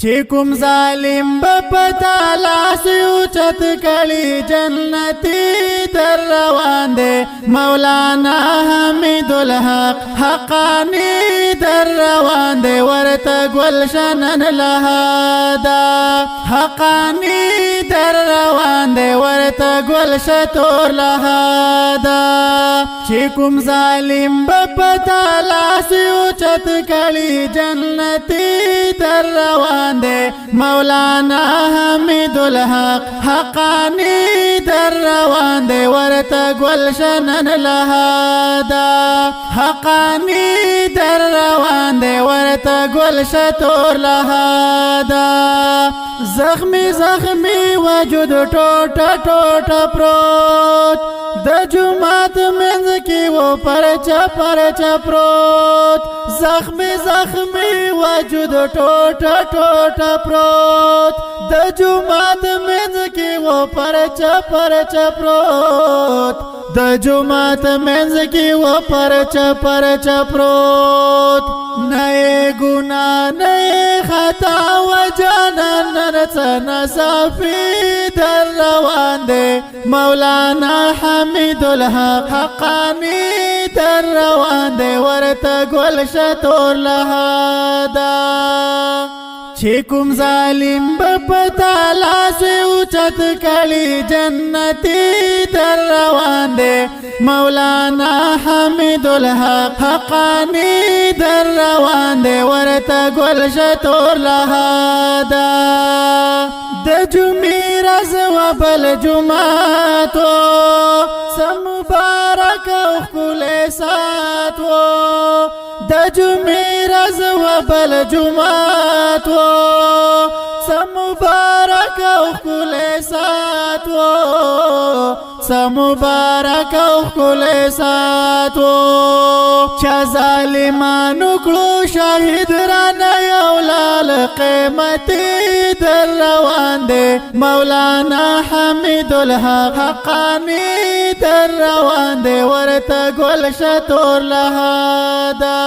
چې کوم ظالم بپتا لاس اوچت کړي جنتی در روان دی مولانا حمید الحق حقانی در روان دی ورته گلشنن لهادا حقانی در روان دی ورته گلشتور لهادا چې کوم ظالم بپتا لاس اوچت کړي جنتی در روان دے مولانا حمید الحق حقانی در روان دے ورتا گلشنن لهادا حقانی در روان دے ورتا گلشتور لهادا زخمی زخمی وجود ٹوٹا ٹوٹا پروت د جماعت منز کی وہ پرچا پرچا پروت زخمی زخمی وجود ٹوٹا ٹوٹا پروت د جماعت منز کی وہ پرچا پرچا پروت د جماعت منز کی وہ پرچا پرچا پروت نئے گناہ نئے خطا و جانن نرسنا صافی در روان دے مولانا حمید الحق حقانی در روان دے ورتا گلشتور لهادا چې کوم ظالم بپتا لاس اوچت کړي جنتی در روان دی مولانا حمید الحق حقانی در روان دی ورته گلشتور لهادا د جمعې ورځ و بل جمعاتو سمبارک او ښکلی ساعت و د جمعې ورځ و بل جمعات و سمبارک او ښکلی ساعت و سمبارک او ښکلی ساعت و چا ظالمانو کړو شهید رانه یو لال قیمتي در روان دی مولانا حمید الحق حقانی در روان دی ورته گلشتور لهادا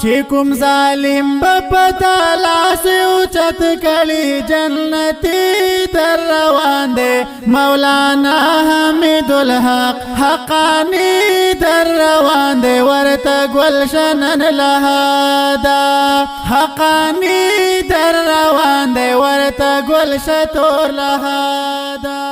چې کوم ظالم بپتا لاس اوچت کړي جنتی در روان دی مولانا حمید الحق حقانی در روان دی ورته گلشنن لهادا حقانی در روان دی ورته گلشتور لهادا